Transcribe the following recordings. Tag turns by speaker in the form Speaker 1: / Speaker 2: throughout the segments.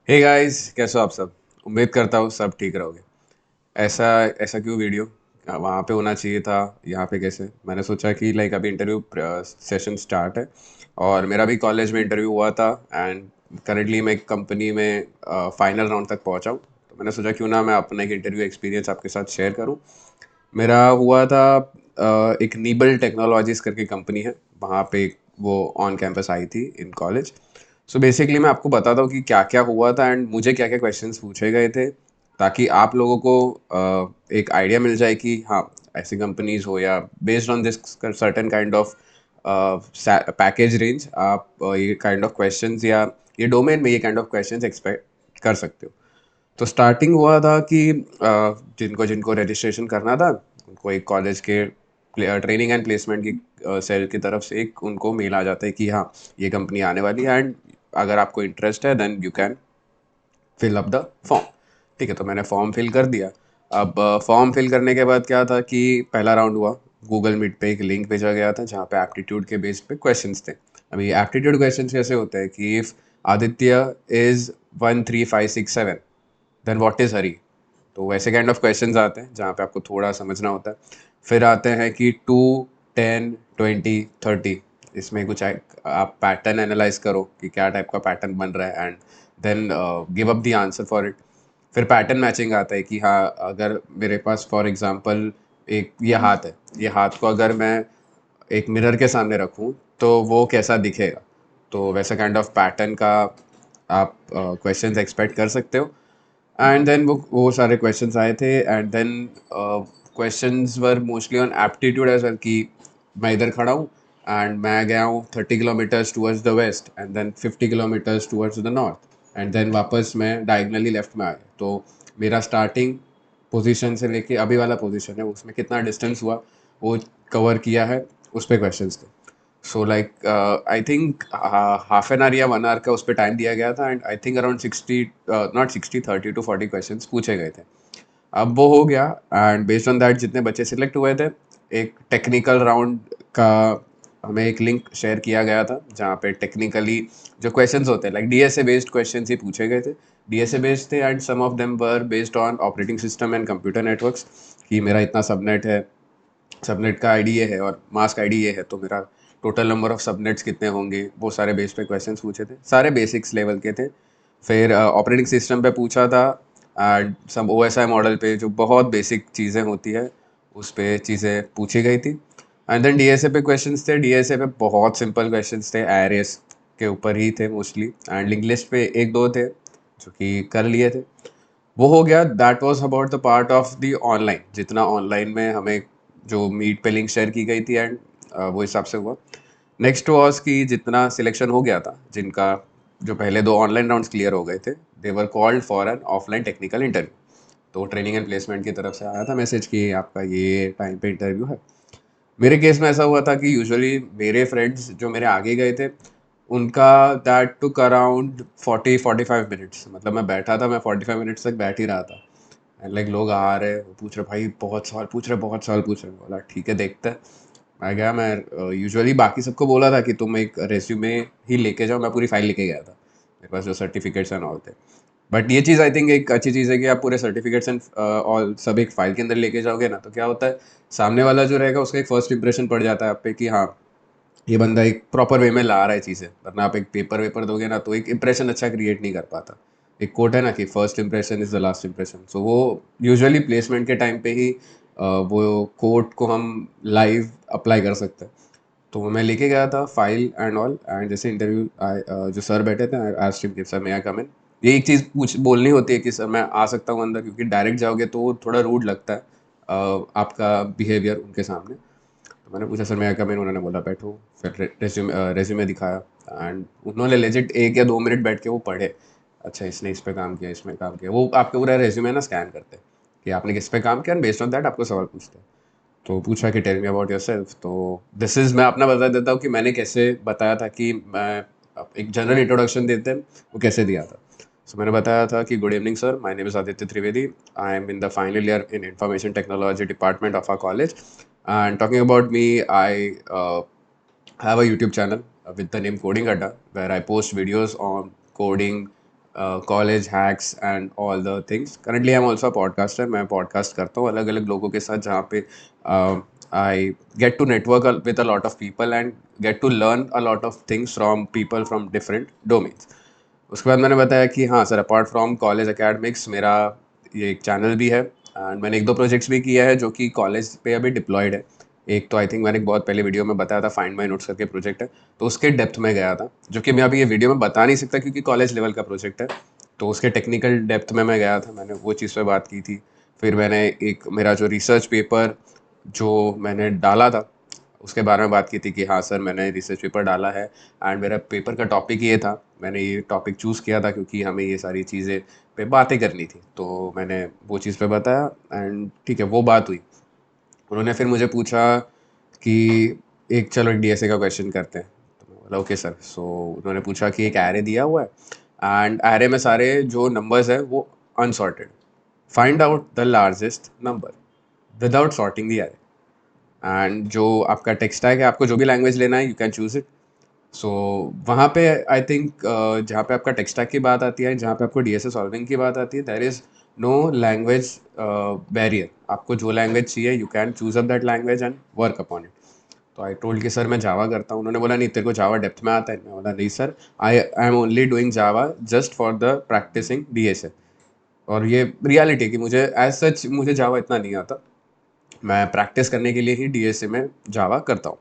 Speaker 1: Hey guys, कैसे हो आप सब। उम्मीद करता हूँ सब ठीक रहोगे। ऐसा ऐसा क्यों वीडियो वहाँ पे होना चाहिए था, यहाँ पे कैसे। मैंने सोचा कि लाइक अभी इंटरव्यू सेशन स्टार्ट है और मेरा भी कॉलेज में इंटरव्यू हुआ था एंड करेंटली मैं एक कंपनी में फाइनल राउंड तक पहुँचा हूँ। तो मैंने सोचा क्यों ना मैं अपना एक इंटरव्यू एक्सपीरियंस आपके साथ शेयर करूँ। मेरा हुआ था एक नीबल टेक्नोलॉजीज करके कंपनी है, वहाँ पे वो ऑन कैंपस आई थी इन कॉलेज। सो बेसिकली मैं आपको बताता हूँ कि क्या क्या हुआ था एंड मुझे क्या क्या क्वेश्चंस पूछे गए थे, ताकि आप लोगों को एक आइडिया मिल जाए कि हाँ, ऐसी कंपनीज हो या based on this certain kind of package range आप ये काइंड ऑफ क्वेश्चंस या ये डोमेन में ये काइंड ऑफ क्वेश्चंस एक्सपेक्ट कर सकते हो। तो स्टार्टिंग हुआ था कि जिनको जिनको रजिस्ट्रेशन करना था उनको एक कॉलेज के ट्रेनिंग एंड प्लेसमेंट की सेल की तरफ से एक उनको मेल आ जाता है कि हाँ, ये कंपनी आने वाली है एंड अगर आपको इंटरेस्ट है then you can fill up the form. ठीक है, तो मैंने फॉर्म फिल कर दिया। अब फॉर्म फिल करने के बाद क्या था कि पहला राउंड हुआ। गूगल मीट पे एक लिंक भेजा गया था जहाँ पे एप्टीट्यूड के बेस पे क्वेश्चंस थे। अभी एप्टीट्यूड क्वेश्चंस कैसे होते हैं कि if Aditya is 13567 then what is Hari. तो वैसे काइंड ऑफ क्वेश्चंस आते हैं जहाँ पे आपको थोड़ा समझना होता है। फिर आते हैं कि 2, 10, 20, 30, इसमें कुछ आप पैटर्न एनालाइज करो कि क्या टाइप का पैटर्न बन रहा है and then give up the answer for it. फिर पैटर्न मैचिंग आता है कि हाँ, अगर मेरे पास फॉर एग्जांपल एक ये हाथ है, ये हाथ को अगर मैं एक मिरर के सामने रखूं तो वो कैसा दिखेगा। तो वैसा काइंड ऑफ पैटर्न का आप क्वेश्चंस एक्सपेक्ट कर सकते हो। एंड देन वो सारे क्वेश्चंस आए थे and then questions were mostly on aptitude as well कि मैं इधर खड़ा हूँ एंड मैं गया हूँ 30 kilometers towards the west and then 50 kilometers towards the north and then वापस मैं डायगनली लेफ्ट में आया। तो मेरा स्टार्टिंग पोजीशन से लेके अभी वाला पोजीशन है उसमें कितना डिस्टेंस हुआ वो कवर किया है, उस पर क्वेश्चन थे। So like I think half an our या 1 आवर का उस पर टाइम दिया गया था and I think around 60, not 60, 30 to 40 question पूछे गए थे। अब वो हो गया एंड बेस्ड ऑन दैट जितने बच्चे सिलेक्ट हुए थे, एक टेक्निकल राउंड का हमें एक लिंक शेयर किया गया था जहाँ पे टेक्निकली जो क्वेश्चंस होते हैं लाइक डीएसए बेस्ड क्वेश्चंस ही पूछे गए थे। डीएसए बेस्ड थे and some of them were based on operating system and computer networks, कि मेरा इतना सबनेट है, सबनेट का आईडी ये है और मास्क आईडी ये है, तो मेरा टोटल नंबर ऑफ सबनेट्स कितने होंगे, वो सारे बेस पे क्वेश्चंस पूछे थे, सारे बेसिक्स लेवल के थे। फिर ऑपरेटिंग सिस्टम पे पूछा था एंड सब ओएसआई मॉडल पे जो बहुत बेसिक चीज़ें होती है उस पे चीज़ें पूछी गई थी। एंड देन डीएसए पे क्वेश्चंस थे। डीएसए पे बहुत सिंपल क्वेश्चंस थे, एरेस के ऊपर ही थे मोस्टली एंड लिंक लिस्ट पे एक दो थे जो कि कर लिए थे। वो हो गया। That was about the part of the online, जितना ऑनलाइन में हमें जो मीट पे लिंक शेयर की गई थी एंड वो हिसाब से हुआ। नेक्स्ट वाज कि जितना सिलेक्शन हो गया था, जिनका जो पहले दो ऑनलाइन राउंड्स क्लियर हो गए थे, they were called for an offline technical interview. तो ट्रेनिंग एंड प्लेसमेंट की तरफ से आया था मैसेज कि आपका ये टाइम पे इंटरव्यू है। मेरे केस में ऐसा हुआ था कि यूजुअली मेरे फ्रेंड्स जो मेरे आगे गए थे उनका दैट टुक अराउंड 40-45 मिनट्स, मतलब मैं बैठा था, मैं 45 मिनट्स तक बैठ ही रहा था एंड लाइक लोग आ रहे वो पूछ रहे भाई बहुत सवाल पूछ रहे, बहुत सवाल पूछ रहे। बोला ठीक है, देखते हैं। मैं गया, मैं यूजुअली बाकी सबको बोला था कि तुम एक रेज्यूमे ही लेके जाओ, मैं पूरी फाइल लेके गया था, मेरे पास जो सर्टिफिकेट्स एंड ऑल थे। बट ये चीज़ आई थिंक एक अच्छी चीज़ है कि आप पूरे सर्टिफिकेट्स एंड ऑल सब एक फाइल के अंदर लेके जाओगे ना, तो क्या होता है, सामने वाला जो रहेगा उसका एक फर्स्ट इंप्रेशन पड़ जाता है आप पे कि हाँ, ये बंदा एक प्रॉपर वे में ला रहा है चीज़ें। वरना आप एक पेपर वेपर दोगे ना तो एक इंप्रेशन अच्छा क्रिएट नहीं कर पाता। एक कोट है ना कि first impression is the last impression. So वो यूजुअली प्लेसमेंट के टाइम पे ही वो कोट को हम लाइव अप्लाई कर सकते हैं। तो मैं लेके गया था फाइल एंड ऑल एंड जैसे इंटरव्यू जो सर बैठे थे, आई आस्क्ड हिम कि सर, मे आई कम इन। ये एक चीज़ पूछ बोलनी होती है कि सर मैं आ सकता हूँ अंदर, क्योंकि डायरेक्ट जाओगे तो वो थोड़ा रूड लगता है आपका बिहेवियर उनके सामने। तो मैंने पूछा सर मैं कम इन, उन्होंने बोला बैठो। फिर रेज्यूमे दिखाया एंड उन्होंने लेजिट 1 या 2 मिनट बैठ के वो पढ़े। अच्छा, इसने इस पे काम किया, इसमें काम किया, वो आपके पूरा रेज्यूमे ना स्कैन करते हैं कि आपने किस पे काम किया एंड बेस्ड ऑन दैट आपको सवाल पूछते हैं। तो पूछा कि टेल मी अबाउट योरसेल्फ। तो दिस इज़, मैं अपना बता देता हूँ कि मैंने कैसे बताया था कि मैं एक जनरल इंट्रोडक्शन देते हैं वो कैसे दिया था। सो मैंने बताया था कि good evening sir, my name is Aditya Trivedi, I am in the final year in information technology department of R college and talking about me, I have a YouTube channel with the name Coding Adda, where I post videos on coding, college hacks and all the things. Currently I am also podcaster, मैं podcast करता हूँ अलग अलग लोगों के साथ, जहाँ पे I get to network with a lot of people and get to learn a lot of things from people from different domains. उसके बाद मैंने बताया कि हाँ sir, apart from college academics मेरा ये एक चैनल भी है एंड मैंने एक दो प्रोजेक्ट्स भी किया है जो कि कॉलेज पे अभी डिप्लॉयड है। एक तो आई थिंक मैंने एक बहुत पहले वीडियो में बताया था, फाइंड माई नोट्स करके प्रोजेक्ट है, तो उसके डेप्थ में गया था, जो कि मैं अभी ये वीडियो में बता नहीं सकता क्योंकि कॉलेज लेवल का प्रोजेक्ट है। तो उसके टेक्निकल डेप्थ में मैं गया था, मैंने वो चीज़ पे बात की थी। फिर मैंने एक मेरा जो रिसर्च पेपर जो मैंने डाला था उसके बारे में बात की थी कि हाँ सर, मैंने रिसर्च पेपर डाला है एंड मेरा पेपर का टॉपिक ये था। मैंने ये टॉपिक चूज़ किया था क्योंकि हमें ये सारी चीज़ें पे बातें करनी थी, तो मैंने वो चीज़ पे बताया एंड ठीक है, वो बात हुई। उन्होंने फिर मुझे पूछा कि एक चलो एक डीएसए का क्वेश्चन करते हैं, तो मैं बोला ओके सर। सो उन्होंने पूछा कि एक एरे दिया हुआ है एंड एरे में सारे जो नंबर्स है वो unsorted, find out the largest number without sorting the array. And जो आपका टेक्स्ट टैग है, आपको जो भी लैंग्वेज लेना है यू कैन चूज इट। सो वहाँ पे आई थिंक जहाँ पे आपका टेक्स्ट टैग की बात आती है, जहाँ पे आपको डीएसए सॉल्विंग की बात आती है, there is no language barrier. आपको जो लैंग्वेज चाहिए you can choose up that language and work upon it. तो आई टोल्ड कि सर मैं जावा करता हूँ। उन्होंने बोला नहीं तेरे को जावा डेप्थ में आता है? मैं बोला नहीं sir, I am only doing Java just for the practicing DSA. और ये रियलिटी है कि मुझे एज सच मुझे जावा इतना नहीं आता, मैं प्रैक्टिस करने के लिए ही डीएसए में जावा करता हूँ।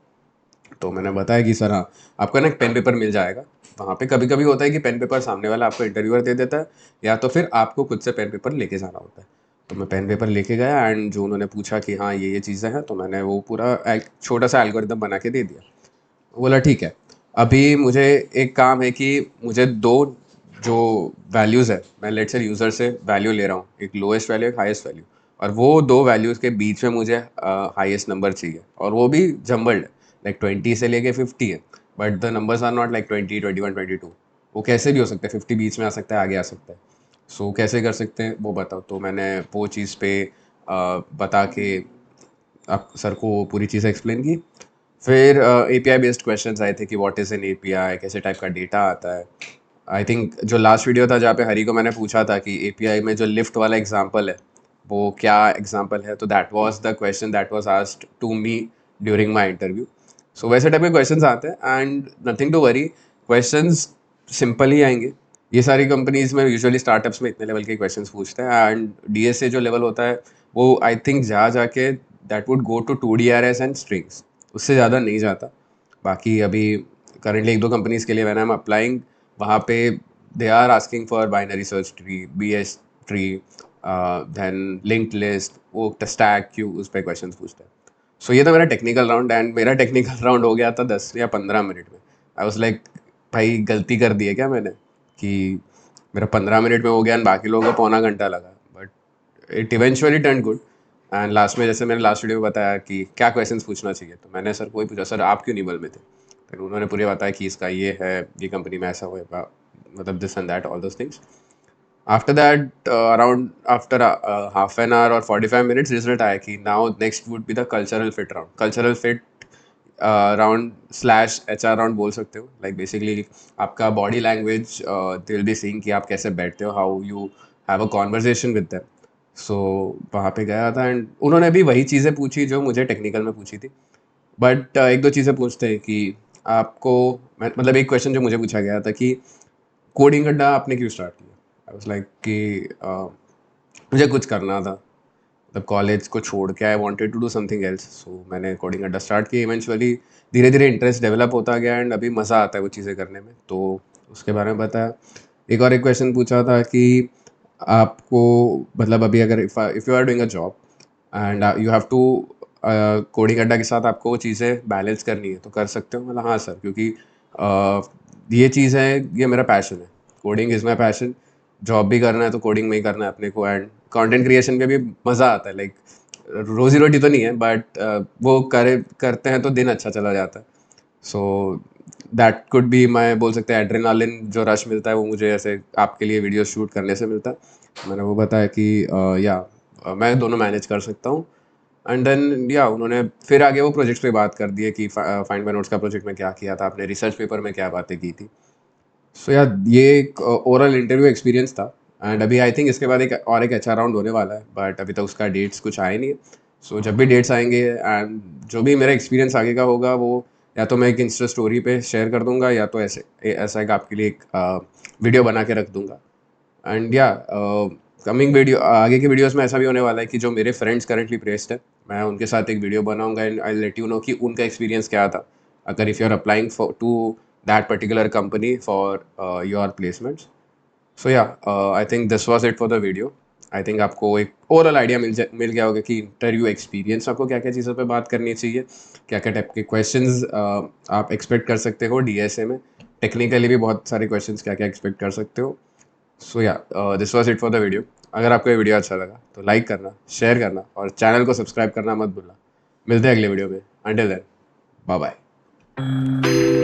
Speaker 1: तो मैंने बताया कि सर हाँ, आपको ना एक पेन पेपर मिल जाएगा। वहाँ पे कभी कभी होता है कि पेन पेपर सामने वाला आपको इंटरव्यूअर दे देता है, या तो फिर आपको खुद से पेन पेपर लेके जाना होता है। तो मैं पेन पेपर लेके गया एंड जो उन्होंने पूछा कि हाँ ये चीज़ें हैं, तो मैंने वो पूरा एक छोटा सा एल्गोरिदम बना के दे दिया। बोला ठीक है, अभी मुझे एक काम है कि मुझे दो जो वैल्यूज़ है, मैं लेट से यूज़र से वैल्यू ले रहा हूँ, एक लोएस्ट वैल्यू एक हाईएस्ट वैल्यू, और वो दो वैल्यूज़ के बीच में मुझे हाईएस्ट नंबर चाहिए, और वो भी जम्बल्ड, लाइक 20 से लेके 50 है, but the numbers are not like 20, 21, 22। वो कैसे भी हो सकता है, 50 बीच में आ सकता है, आगे आ सकता है। सो कैसे कर सकते हैं वो बताओ। तो मैंने वो चीज़ पे बता के आप सर को पूरी चीज़ें एक्सप्लेन की। फिर एपीआई बेस्ड क्वेश्चंस आए थे कि व्हाट इज़ एन एपीआई, कैसे टाइप का डेटा आता है। आई थिंक जो लास्ट वीडियो था जहाँ पे हरी को मैंने पूछा था कि एपीआई में जो लिफ्ट वाला एग्जांपल है वो क्या एग्जांपल है, तो that was the question that was asked to me during my interview. So वैसे टाइप के क्वेश्चंस आते हैं and nothing to worry, questions simple ही आएंगे। ये सारी कंपनीज में यूजुअली स्टार्टअप्स में इतने लेवल के क्वेश्चंस पूछते हैं एंड डीएसए जो लेवल होता है वो आई थिंक जा जाके that would go to 2DRS and strings, उससे ज़्यादा नहीं जाता। बाकी अभी करंटली एक दो कंपनीज के लिए व्हेन आई एम अप्लाइंग, वहाँ पे they are asking for binary search tree, BS tree, then linked list, वो स्टैक क्यू, उस पर क्वेश्चन पूछते हैं। सो ये था मेरा टेक्निकल राउंड एंड मेरा टेक्निकल राउंड हो गया था 10 या 15 मिनट में। आई वॉज लाइक भाई गलती कर दी है क्या मैंने, कि मेरा 15 मिनट में हो गया एंड बाकी लोगों को पौना घंटा लगा। But it eventually turn good. And last में जैसे मैंने लास्ट वीडियो में बताया कि क्या क्वेश्चंस पूछना चाहिए, तो मैंने सर को ही पूछा, सर आप क्यों नहीं बल में थे? फिर उन्होंने पूरे बताया कि इसका ये है, ये कंपनी में ऐसा होगा, मतलब this and that all those things. After that around after half an hour और 45 मिनट्स रिजल्ट आया कि now next would be the cultural fit round. Cultural fit round slash HR round बोल सकते हो। लाइक बेसिकली आपका body language they will be seeing कि आप कैसे बैठते हो, how you have a conversation with them. So वहाँ पे गया था एंड उन्होंने भी वही चीज़ें पूछी जो मुझे टेक्निकल में पूछी थी। बट एक दो चीज़ें पूछते हैं कि आपको मतलब एक क्वेश्चन जो मुझे पूछा गया था कि कोडिंग करना आपने क्यों स्टार्ट किया। आई वाज लाइक कि मुझे कुछ करना था, मतलब कॉलेज को छोड़ के I wanted to do something else. So मैंने कोडिंग करना स्टार्ट की। इवेंचुअली धीरे धीरे इंटरेस्ट डेवलप होता गया एंड अभी मज़ा आता है वो चीज़ें करने में, तो उसके बारे में बताया। एक क्वेश्चन पूछा था कि आपको मतलब अभी अगर if you are doing a job and you have to coding Adda के साथ आपको वो चीज़ें बैलेंस करनी है तो कर सकते हो? मतलब हाँ सर, क्योंकि ये चीज़ है, ये मेरा पैशन है, coding is my passion. Job भी करना है तो कोडिंग में ही करना है अपने को, एंड कंटेंट क्रिएशन में भी मज़ा आता है। लाइक रोजी रोटी तो नहीं है बट वो करते हैं तो दिन अच्छा चला जाता है। सो दैट कुड बी, मैं बोल सकते हैं एड्रेनालिन जो रश मिलता है वो मुझे ऐसे आपके लिए वीडियो शूट करने से मिलता है। मैंने वो बताया कि या मैं दोनों मैनेज कर सकता हूँ। एंड देन या उन्होंने फिर आगे वो प्रोजेक्ट्स पे बात कर दी है कि फाइंड माय नोट्स का प्रोजेक्ट में क्या किया था, आपने रिसर्च पेपर में क्या बातें की थी। सो यार ये एक ओरल इंटरव्यू एक्सपीरियंस था एंड अभी आई थिंक इसके बाद एक अच्छा राउंड होने वाला है बट अभी तक उसका डेट्स कुछ आए नहीं है। सो जब भी डेट्स आएंगे एंड जो भी मेरा एक्सपीरियंस आगे का होगा वो या तो मैं एक इंस्टा स्टोरी पे शेयर कर दूंगा या तो ऐसा एक आपके लिए एक वीडियो बना के रख दूंगा। एंड या कमिंग वीडियो आगे की वीडियोस में ऐसा भी होने वाला है कि जो मेरे फ्रेंड्स करेंटली प्लेस्ड है मैं उनके साथ एक वीडियो बनाऊंगा and I let you know कि उनका एक्सपीरियंस क्या था अगर if you are applying for to that particular company for your placements. So या I think this was it for the video. I think आपको एक ओवरऑल आइडिया मिल गया होगा कि इंटरव्यू एक्सपीरियंस आपको क्या क्या चीज़ों पे बात करनी चाहिए, क्या क्या टाइप के क्वेश्चंस आप एक्सपेक्ट कर सकते हो डीएसए में, टेक्निकली भी बहुत सारे क्वेश्चंस क्या क्या एक्सपेक्ट कर सकते हो। सो या this was it for the video. अगर आपको ये वीडियो अच्छा लगा तो लाइक करना, शेयर करना और चैनल को सब्सक्राइब करना मत भूलना। मिलते हैं अगले वीडियो में। Until then, bye bye.